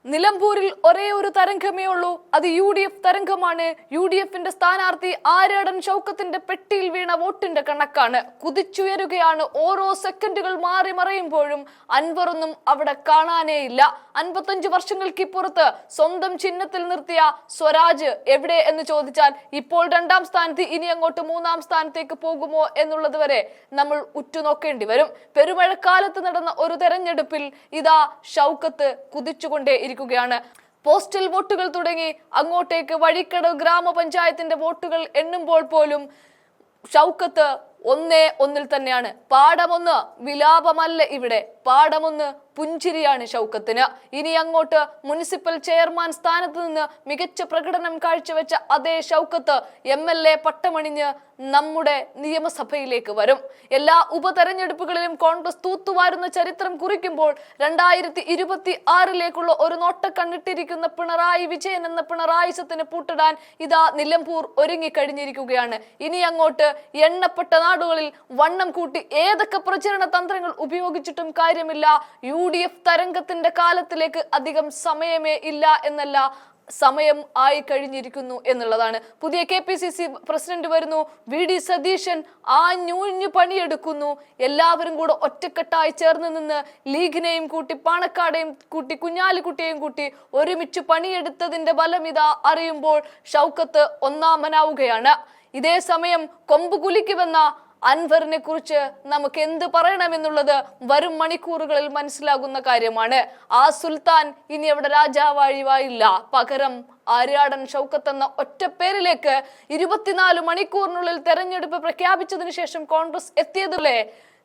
നിലമ്പൂരിൽ ഒരേ ഒരു തരംഗമേ ഉള്ളൂ. അത് UDF തരംഗമാണ്. UDFന്റെ സ്ഥാനാർത്ഥി ആര്യാടൻ ഷൗക്കത്തിന്റെ പെട്ടിയിൽ വീണ വോട്ടിന്റെ കണക്കാണ്. കുതിച്ചുയരുകയാണ്. ഓരോ സെക്കൻഡുകൾ മാറി മറയുമ്പോഴും അൻവറൊന്നും അവിടെ കാണാനേയില്ല. 55 വർഷങ്ങൾക്കിപ്പുറത്ത് സ്വന്തം ചിഹ്നത്തിൽ നിർത്തിയ സ്വരാജ് എവിടെ എന്ന് ചോദിച്ചാൽ ഇപ്പോൾ 2ാം സ്ഥാനത്ത്, ഇനി അങ്ങോട്ട് 3ാം സ്ഥാനത്തേക്ക് പോകുമോ എന്നുള്ളത് വരെ നമ്മൾ ഉറ്റുനോക്കേണ്ടി വരും. പെരുമഴക്കാലത്ത് നടന്ന ഒരു തെരഞ്ഞെടുപ്പിൽ ഇതാ ഷൗക്കത്ത് കുതിച്ചുകൊണ്ടേ ഇരിക്കുകയാണ്. പോസ്റ്റൽ വോട്ടുകൾ തുടങ്ങി അങ്ങോട്ടേക്ക് വഴിക്കടവ് ഗ്രാമപഞ്ചായത്തിന്റെ വോട്ടുകൾ എണ്ണുമ്പോൾ പോലും ഷൗക്കത്ത് ഒന്നിൽ തന്നെയാണ്. പാഠമൊന്ന് വിലാപമല്ല, ഇവിടെ പാഠമൊന്ന് പുഞ്ചിരിയാണ് ഷൗക്കത്തിന്. ഇനി അങ്ങോട്ട് മുനിസിപ്പൽ ചെയർമാൻ സ്ഥാനത്ത് നിന്ന് മികച്ച പ്രകടനം കാഴ്ചവെച്ച അതേ ഷൗക്കത്ത് MLA പട്ടമണിഞ്ഞ് നമ്മുടെ നിയമസഭയിലേക്ക് വരും. എല്ലാ ഉപതെരഞ്ഞെടുപ്പുകളിലും കോൺഗ്രസ് തൂത്തുവാരുന്ന ചരിത്രം കുറിക്കുമ്പോൾ 2026 ഒരു നോട്ടക്കണ്ണിട്ടിരിക്കുന്ന പിണറായി വിജയൻ എന്ന പിണറായിസത്തിന് പൂട്ടിടാൻ ഇതാ നിലമ്പൂർ ഒരുങ്ങിക്കഴിഞ്ഞിരിക്കുകയാണ്. ഇനി അങ്ങോട്ട് എണ്ണപ്പെട്ട നാടുകളിൽ വണ്ണം കൂട്ടി ഏതൊക്കെ പ്രചരണ തന്ത്രങ്ങൾ ഉപയോഗിച്ചിട്ടും കാര്യമില്ല. UDF തരംഗത്തിന്റെ കാലത്തിലേക്ക് അധികം സമയമേ ഇല്ല എന്നല്ല, സമയം ആയി കഴിഞ്ഞിരിക്കുന്നു എന്നുള്ളതാണ്. പുതിയ KPCC പ്രസിഡന്റ് വരുന്നു. VD സതീശൻ ആഞ്ഞൂഞ്ഞു പണിയെടുക്കുന്നു. എല്ലാവരും കൂടെ ഒറ്റക്കെട്ടായി ചേർന്ന് നിന്ന് ലീഗിനെയും കൂട്ടി പാണക്കാടെയും കൂട്ടി കുഞ്ഞാലിക്കുട്ടിയെയും കൂട്ടി ഒരുമിച്ച് പണിയെടുത്തതിന്റെ ബലം ഇതാ അറിയുമ്പോൾ ഷൗക്കത്ത് ഒന്നാമനാവുകയാണ്. ഇതേ സമയം കൊമ്പ് കുലിക്കുമെന്ന അൻവറിനെ കുറിച്ച് നമുക്ക് എന്ത് പറയണമെന്നുള്ളത് വരും മണിക്കൂറുകളിൽ മനസ്സിലാകുന്ന കാര്യമാണ്. ആ സുൽത്താൻ ഇനി അവിടെ രാജാവാഴിവായില്ല. പകരം ആര്യാടൻ ഷൗക്കത്ത് എന്ന ഒറ്റ പേരിലേക്ക് 24 മണിക്കൂറിനുള്ളിൽ തെരഞ്ഞെടുപ്പ് പ്രഖ്യാപിച്ചതിനു ശേഷം കോൺഗ്രസ് എത്തിയതല്ലേ.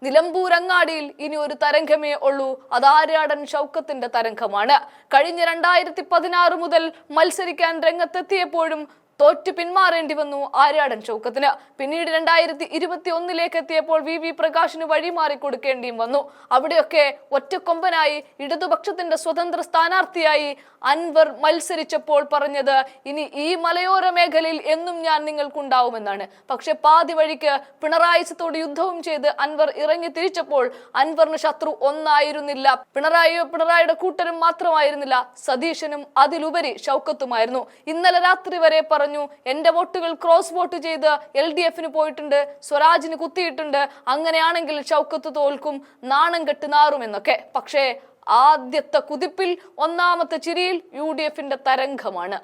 നിലമ്പൂർ അങ്ങാടിയിൽ ഇനി ഒരു തരംഗമേ ഉള്ളൂ. അത് ആര്യാടൻ ഷൗക്കത്തിന്റെ തരംഗമാണ്. കഴിഞ്ഞ 2016 മുതൽ മത്സരിക്കാൻ രംഗത്തെത്തിയപ്പോഴും തോറ്റു പിന്മാറേണ്ടി വന്നു ആര്യാടൻ ഷൗക്കത്തിന്. പിന്നീട് 2021 എത്തിയപ്പോൾ VV പ്രകാശിന് വഴിമാറി കൊടുക്കേണ്ടിയും വന്നു. അവിടെയൊക്കെ ഒറ്റക്കൊമ്പനായി ഇടതുപക്ഷത്തിന്റെ സ്വതന്ത്ര സ്ഥാനാർത്ഥിയായി അൻവർ മത്സരിച്ചപ്പോൾ പറഞ്ഞത് ഇനി ഈ മലയോര മേഖലയിൽ എന്നും ഞാൻ നിങ്ങൾക്കുണ്ടാവുമെന്നാണ്. പക്ഷെ പാതി വഴിക്ക് പിണറായിസത്തോട് യുദ്ധവും ചെയ്ത് അൻവർ ഇറങ്ങി തിരിച്ചപ്പോൾ അൻവറിന് ശത്രു ഒന്നായിരുന്നില്ല, പിണറായിയുടെ കൂട്ടരും മാത്രമായിരുന്നില്ല, സതീശനും അതിലുപരി ഷൗക്കത്തുമായിരുന്നു. ഇന്നലെ രാത്രി വരെ എന്റെ വോട്ടുകൾ ക്രോസ് വോട്ട് ചെയ്ത് LDFന് പോയിട്ടുണ്ട്, സ്വരാജിന് കുത്തിയിട്ടുണ്ട്, അങ്ങനെയാണെങ്കിൽ ഷൗക്കത്ത് തോൽക്കും, നാണം കെട്ട് നാറുമെന്നൊക്കെ. പക്ഷേ ആദ്യത്തെ കുതിപ്പിൽ ഒന്നാമത്തെ ചിരിയിൽ UDFന്റെ തരംഗമാണ്.